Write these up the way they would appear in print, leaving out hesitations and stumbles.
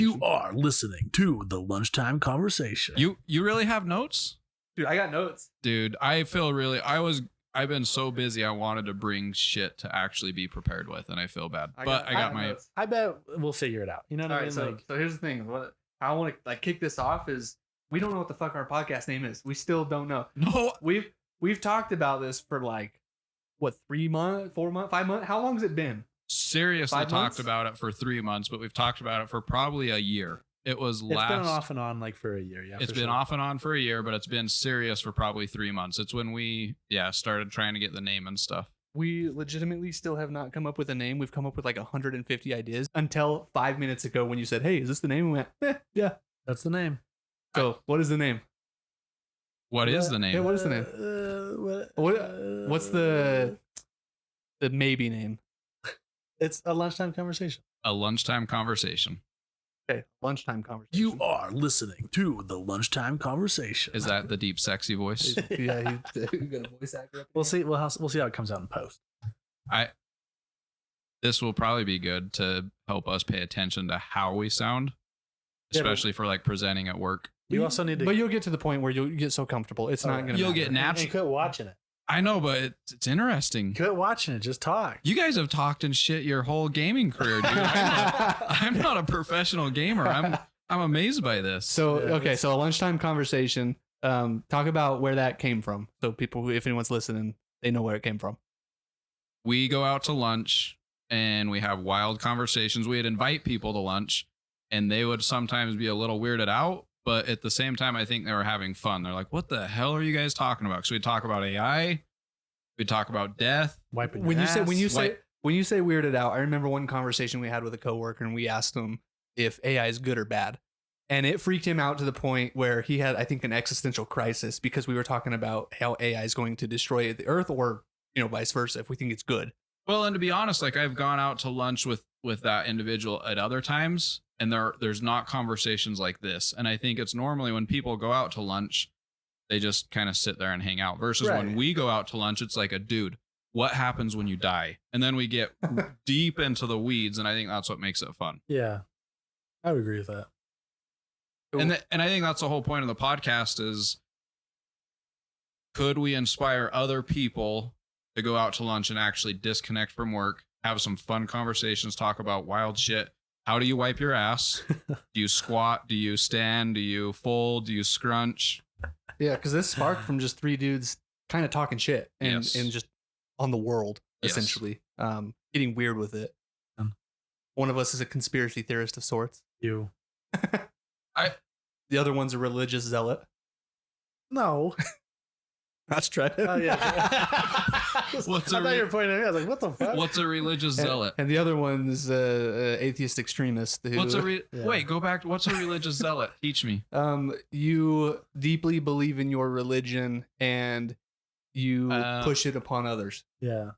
You are listening to the Lunchtime Conversation. You really have notes? Dude, I got notes. Dude, I feel really I've been so busy. I wanted to bring shit to actually be prepared with, and I feel bad. I got my notes. I bet we'll figure it out. You know what I mean? So here's the thing. What I want to kick this off is we don't know what the fuck our podcast name is. We still don't know. No, we've talked about this for like what 3 months, 4 months, 5 months. How long has it been? seriously 5 months? talked about it for 3 months, but we've talked about it for probably a year. It's been off and on like for a year. Yeah, it's been off and on for a year, but it's been serious for probably 3 months. It's when we started trying to get the name and stuff. We legitimately still have not come up with a name. We've come up with like 150 ideas until 5 minutes ago when you said, "Hey, is this the name?" We went, "Yeah, that's the name." So, what is the name? What is the name? Yeah, what is the name? What's the maybe name? It's a lunchtime conversation. A lunchtime conversation. Okay, lunchtime conversation. You are listening to the Lunchtime Conversation. Is that the deep, sexy voice? Yeah, he's got a voice actor. We'll see. We'll see how it comes out in post. This will probably be good to help us pay attention to how we sound, especially for like presenting at work. You also need to, but you'll get to the point where you'll get so comfortable. It's not going to. You'll get natural. And quit watching it. I know, but it's interesting. Quit watching it. Just talk. You guys have talked and shit your whole gaming career, dude. I'm not a professional gamer. I'm amazed by this. So so a lunchtime conversation. Talk about where that came from, so people, if anyone's listening, they know where it came from. We go out to lunch and we have wild conversations. We'd invite people to lunch, and they would sometimes be a little weirded out. But at the same time, I think they were having fun. They're like, "What the hell are you guys talking about?" So we talk about AI, we talk about death. Wiping When your you say ass. when you say weirded out, I remember one conversation we had with a coworker, and we asked him if AI is good or bad, and it freaked him out to the point where he had, I think, an existential crisis because we were talking about how AI is going to destroy the Earth, or vice versa, if we think it's good. Well, and to be honest, like I've gone out to lunch with that individual at other times, and there's not conversations like this. And I think it's normally when people go out to lunch, they just kind of sit there and hang out. Versus when we go out to lunch, it's like dude, what happens when you die? And then we get deep into the weeds, and I think that's what makes it fun. Yeah, I would agree with that. And I think that's the whole point of the podcast is, could we inspire other people to go out to lunch and actually disconnect from work, have some fun conversations, talk about wild shit. How do you wipe your ass? Do you squat? Do you stand? Do you fold? Do you scrunch? Yeah, because this sparked from just three dudes kind of talking shit and just on the world, essentially. Getting weird with it. One of us is a conspiracy theorist of sorts. You. The other one's a religious zealot. No. That's true. Oh, yeah. I thought you were pointing at me. I was like, what the fuck? What's a religious zealot? And the other one's atheist extremist. Wait, go back. What's a religious zealot? Teach me. You deeply believe in your religion and you push it upon others. Yeah.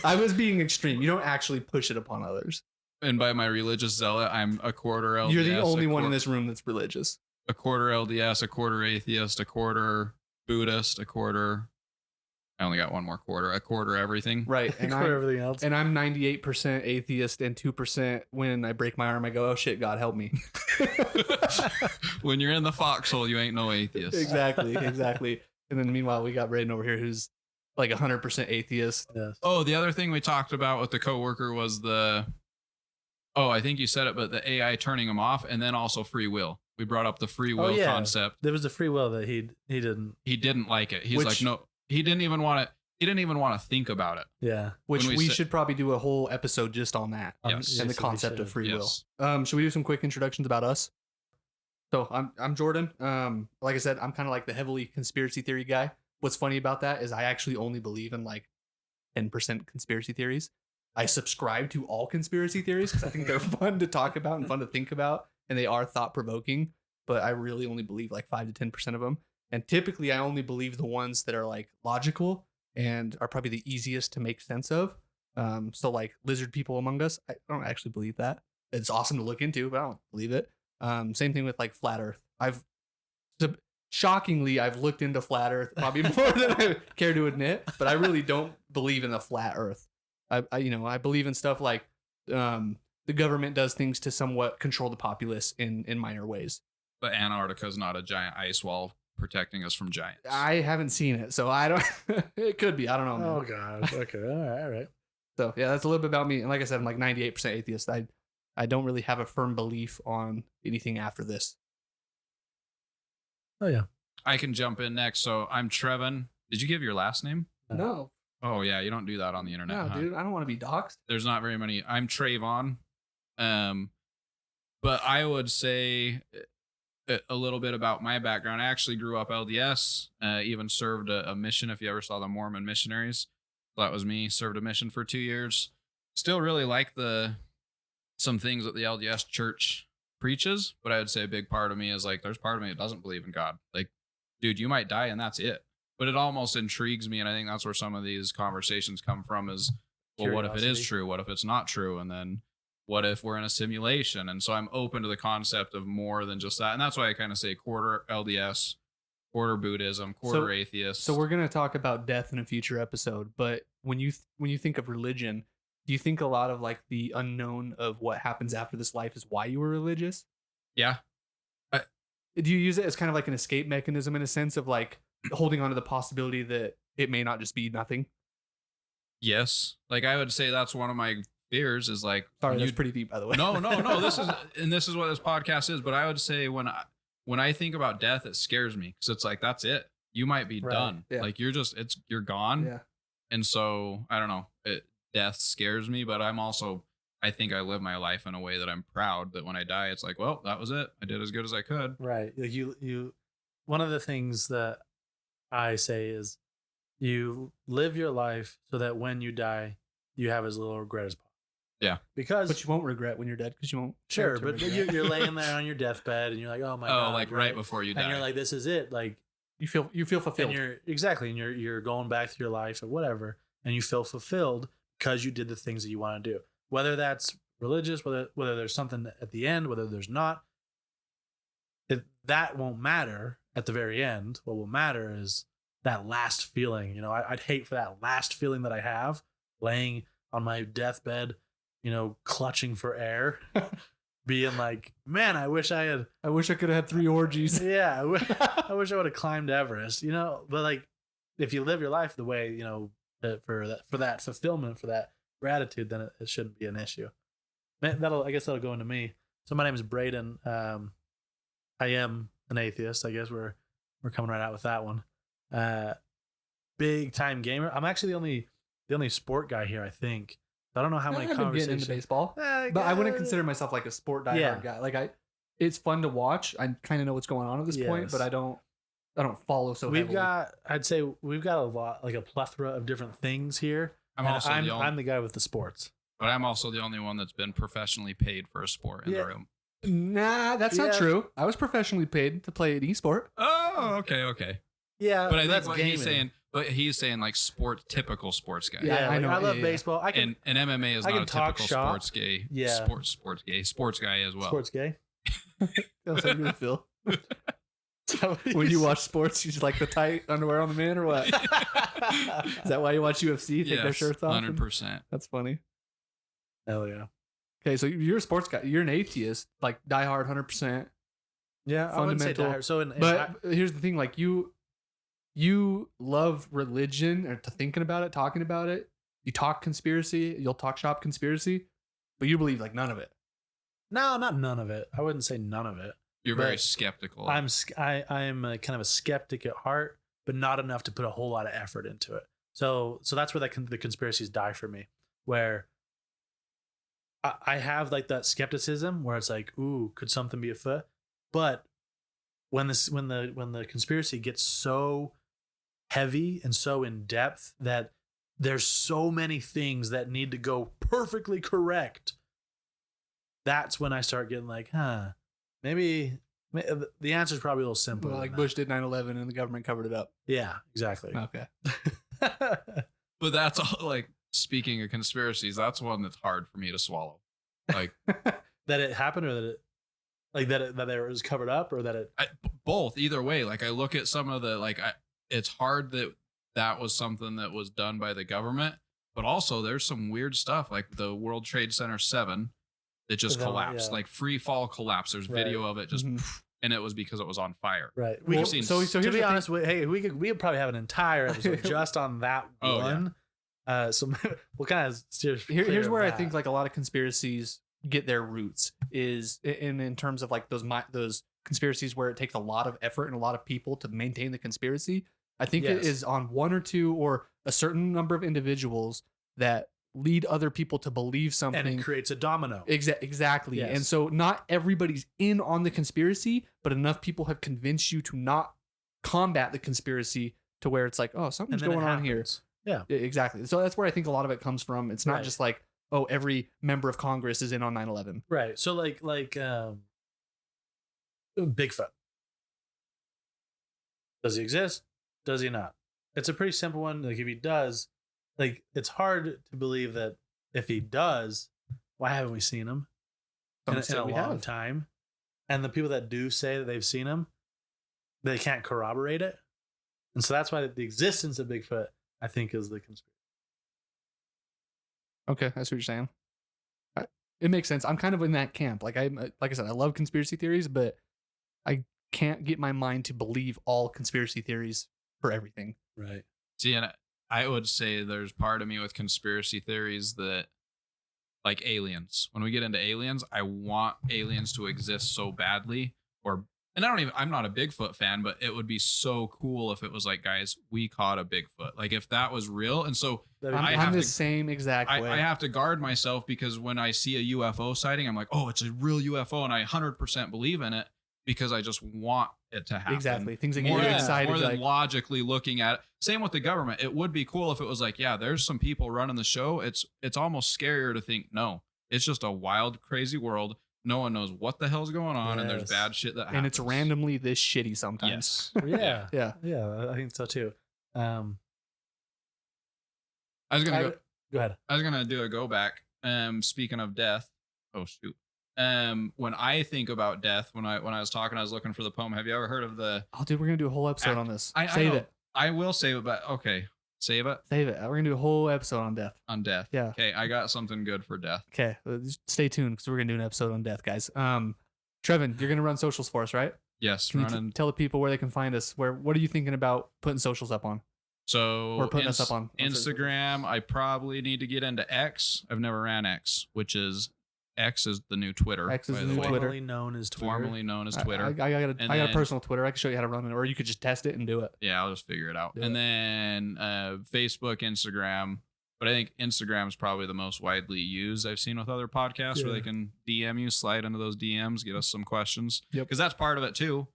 I was being extreme. You don't actually push it upon others. And by my religious zealot, I'm a quarter LDS. You're the only one in this room that's religious. A quarter LDS, a quarter atheist, a quarter Buddhist, a quarter. I only got one more quarter. A quarter everything. Right. And everything else. And I'm 98% atheist and 2% when I break my arm, I go, "Oh shit, God help me." When you're in the foxhole, you ain't no atheist. Exactly. And then meanwhile, we got Braden over here who's like 100% atheist. Yes. Oh, the other thing we talked about with the coworker was I think you said it, but the AI turning him off, and then also free will. We brought up the free will concept. There was a free will that he didn't. He didn't like it. He's like, no, he didn't even want it. He didn't even want to think about it. Yeah. Which we should probably do a whole episode just on that. Yes. And the concept of free will. Should we do some quick introductions about us? So I'm Jordan. Like I said, I'm kind of like the heavily conspiracy theory guy. What's funny about that is I actually only believe in like 10% conspiracy theories. I subscribe to all conspiracy theories because I think they're fun to talk about and fun to think about. And they are thought-provoking, but I really only believe like 5 to 10% of them. And typically I only believe the ones that are like logical and are probably the easiest to make sense of. So like lizard people among us, I don't actually believe that. It's awesome to look into, but I don't believe it. Same thing with like flat earth. Shockingly, I've looked into flat earth probably more than I care to admit, but I really don't believe in the flat earth. I believe in stuff like the government does things to somewhat control the populace in minor ways. But Antarctica is not a giant ice wall protecting us from giants. I haven't seen it, so I don't. It could be. I don't know. Man. Oh gosh. Okay. All right. So yeah, that's a little bit about me. And like I said, I'm like 98% atheist. I don't really have a firm belief on anything after this. Oh yeah. I can jump in next. So I'm Trevin. Did you give your last name? No. Oh yeah, you don't do that on the internet. No, huh? dude, I don't want to be doxxed. There's not very many. I'm Trayvon. But I would say a little bit about my background. I actually grew up LDS, even served a mission. If you ever saw the Mormon missionaries, that was me. Served a mission for 2 years. Still really like some things that the LDS church preaches, but I would say a big part of me is like, there's part of me that doesn't believe in God. Like, dude, you might die and that's it. But it almost intrigues me, and I think that's where some of these conversations come from is, well, what if it is true? What if it's not true? And then what if we're in a simulation? And so I'm open to the concept of more than just that. And that's why I kind of say quarter LDS, quarter Buddhism, quarter atheist. So we're going to talk about death in a future episode, but when you think of religion, do you think a lot of like the unknown of what happens after this life is why you were religious? Yeah. Do you use it as kind of like an escape mechanism in a sense of like holding on to the possibility that it may not just be nothing? Yes. Like I would say that's one of my fears is like, sorry, that's pretty deep, by the way. No. This is what this podcast is. But I would say when I think about death, it scares me because it's like, that's it. You might be done. Yeah. Like you're gone. Yeah. And so I don't know. Death scares me, but I think I live my life in a way that I'm proud that when I die, it's like, well, that was it. I did as good as I could. Right. Like you. One of the things that I say is you live your life so that when you die, you have as little regret as possible. Yeah. But you won't regret when you're dead because you won't. Sure, but you're laying there on your deathbed and you're like, oh my God. Like right before you die. And you're like, this is it. Like you feel fulfilled. And you're going back through your life or whatever, and you feel fulfilled because you did the things that you want to do. Whether that's religious, whether there's something at the end, whether there's not, that won't matter at the very end. What will matter is that last feeling. You know, I'd hate for that last feeling that I have laying on my deathbed, you know, clutching for air, being like, man, I wish I could have had 3 orgies. Yeah. I wish I would have climbed Everest, you know, but like, if you live your life the way, you know, for that fulfillment, for that gratitude, then it shouldn't be an issue. I guess that'll go into me. So my name is Braden. I am an atheist. I guess we're coming right out with that one. Big time gamer. I'm actually the only sport guy here, I think. I don't know how many conversations. Getting into baseball, but I wouldn't consider myself like a sport diehard guy. Like it's fun to watch. I kind of know what's going on at this point, but I don't follow so heavily. I'd say we've got a lot, like a plethora of different things here. I'm the guy with the sports. But I'm also the only one that's been professionally paid for a sport in the room. Nah, that's not true. I was professionally paid to play an esport. Oh, okay. Yeah, but I think what he's saying like typical sports guy. Yeah, I know. I love baseball. And MMA is not a typical sports gay. Yeah, sports guy as well. Sports gay. That's how you really feel. When you watch sports, you just like the tight underwear on the men, or what? Is that why you watch UFC? Take their shirts off? 100%. That's funny. Hell yeah. Okay, so you're a sports guy. You're an atheist, like diehard, 100%. Yeah, I wouldn't say diehard. So, but here's the thing: like you love religion or thinking about it, talking about it. You talk conspiracy. You'll talk shop conspiracy, but you believe like none of it. No, not none of it. I wouldn't say none of it. You're very skeptical. I'm kind of a skeptic at heart, but not enough to put a whole lot of effort into it. So that's where the conspiracies die for me, where I have like that skepticism where it's like, ooh, could something be afoot? But when the conspiracy gets so heavy and so in depth that there's so many things that need to go perfectly correct, that's when I start getting like, maybe the answer is probably a little simpler. Well, like Bush did 9/11 and the government covered it up. Yeah, exactly. Okay. But that's all, like, speaking of conspiracies, that's one that's hard for me to swallow. Like that it happened, or that it was covered up, or that it both. Either way, like I look at some of the it's hard that was something that was done by the government, but also there's some weird stuff like the World Trade Center 7. it just Then, collapsed, yeah. like free fall collapse. There's Right. video of it just, and it was because it was on fire. Right. We've seen. So To here's be the honest, we could probably have an entire episode just on that Oh, yeah. one. So we'll kind of steer. Here's where I that. think like a lot of conspiracies get their roots is in terms of like those conspiracies where it takes a lot of effort and a lot of people to maintain the conspiracy. I think it Yes. is on one or two or a certain number of individuals that lead other people to believe something. and it creates a domino. Exactly. Yes. And so not everybody's in on the conspiracy, but enough people have convinced you to not combat the conspiracy to where it's like, oh, and something's then it going on here. happens. Yeah. Exactly. So that's where I think a lot of it comes from. It's not Right. just like, oh, every member of Congress is in on 9/11. Right. So Bigfoot. Does he exist? Does he not? It's a pretty simple one. Like if he does, like it's hard to believe that if he does, why haven't we seen him in Some say a we long have. time? And the people that do say that they've seen him, they can't corroborate it. And so that's why the existence of Bigfoot, I think, is the conspiracy. Okay, that's what you're saying. It makes sense. I'm kind of in that camp. Like I said, I love conspiracy theories, but I can't get my mind to believe all conspiracy theories for everything. Right. See, and I would say there's part of me with conspiracy theories that, like aliens. When we get into aliens, I want aliens to exist so badly. And I'm not a Bigfoot fan, but it would be so cool if it was like, guys, we caught a Bigfoot. Like if that was real. And so That'd be I I'm have the to- same exact way. I have to guard myself because when I see a UFO sighting, I'm like, oh, it's a real UFO. And I 100% believe in it because I just want it to happen. Exactly. Things that get More you than, excited. more than like, logically looking at it. Same with the government. It would be cool if it was like, yeah, there's some people running the show. It's almost scarier to think, no, it's just a wild, crazy world. No one knows what the hell's going on, and there's Yes. bad shit that happens. and it's randomly this shitty sometimes. Yes. Yeah. Yeah. Yeah. I think so too. I was gonna go. Go ahead. I was gonna do a go back. Speaking of death. Oh shoot. When I think about death, when I was talking, I was looking for the poem. Have you ever heard of the? Oh, dude, we're gonna do a whole episode on this. Save know. it. I will save it, but okay, save it Save it. We're gonna do a whole episode on death. on death. Yeah. Okay, I got something good for death. Okay, just stay tuned because we're gonna do an episode on death, guys. Trevin, you're gonna run socials for us, right? Yes, Can you running. tell the people where they can find us? What are you thinking about putting socials up on? So Or putting us up on Instagram. I probably need to get into X. I've never ran X, which is X is the new Twitter. X is by the the new way. Twitter. Formerly known as Twitter. Formerly known as I Twitter. got And a then- personal Twitter. I can show you how to run it, or you could just test it and do it. Yeah, I'll just figure it out. Do And it. then Facebook, Instagram. But I think Instagram is probably the most widely used I've seen with other podcasts where Yeah. they can DM you, slide into those DMs, get us some questions. Yep. Because that's part of it too.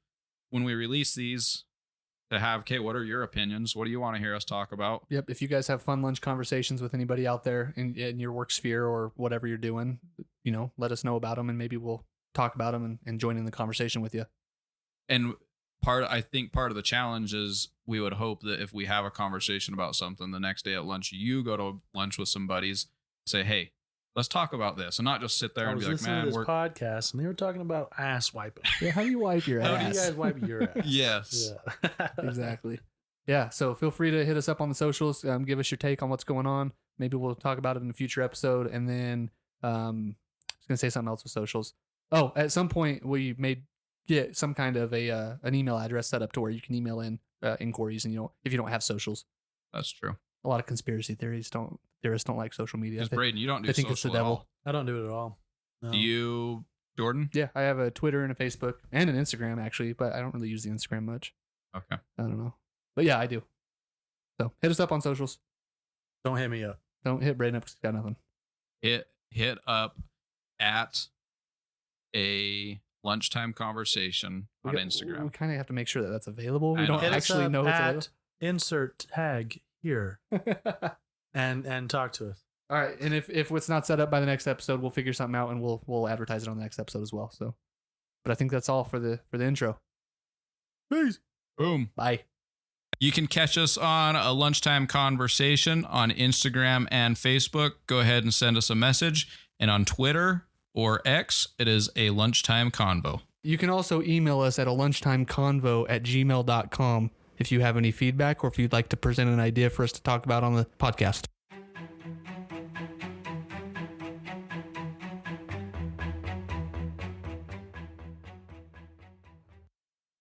When we release these, to have, okay, what are your opinions? What do you want to hear us talk about? Yep. If you guys have fun lunch conversations with anybody out there in your work sphere or whatever you're doing, let us know about them and maybe we'll talk about them and join in the conversation with you. And I think part of the challenge is we would hope that if we have a conversation about something the next day at lunch, you go to lunch with some buddies, say, hey, let's talk about this, and not just sit there I and was be like, listening to man, this we're podcast, and they were talking about ass wiping. Yeah. How do you wipe your How ass? do you guys wipe your ass? yes. Yeah. Exactly. Yeah. So feel free to hit us up on the socials. Give us your take on what's going on. Maybe we'll talk about it in a future episode. And then I was gonna say something else with socials. Oh, at some point we may get some kind of an email address set up to where you can email in inquiries, and if you don't have socials. That's true. A lot of conspiracy theorists don't like social media. Because Braden, you don't do I think it's the social at devil. all. I don't do it at all. No. Do you, Jordan? Yeah, I have a Twitter and a Facebook and an Instagram actually, but I don't really use the Instagram much. Okay. I don't know, but yeah, I do. So hit us up on socials. Don't hit me up. Don't hit Braden up because he's got nothing. Hit up at A Lunchtime Conversation on We Instagram. kind of have to make sure that that's available. We I don't know. Hit us actually up know it's at insert tag here available. and talk to us. All right, and if it's not set up by the next episode, we'll figure something out and we'll advertise it on the next episode as well. So, but I think that's all for the intro. Peace. Boom. Bye. You can catch us on A Lunchtime Conversation on Instagram and Facebook. Go ahead and send us a message. And on Twitter or X, it is A Lunchtime Convo. You can also email us at alunchtimeconvo@gmail.com if you have any feedback or if you'd like to present an idea for us to talk about on the podcast.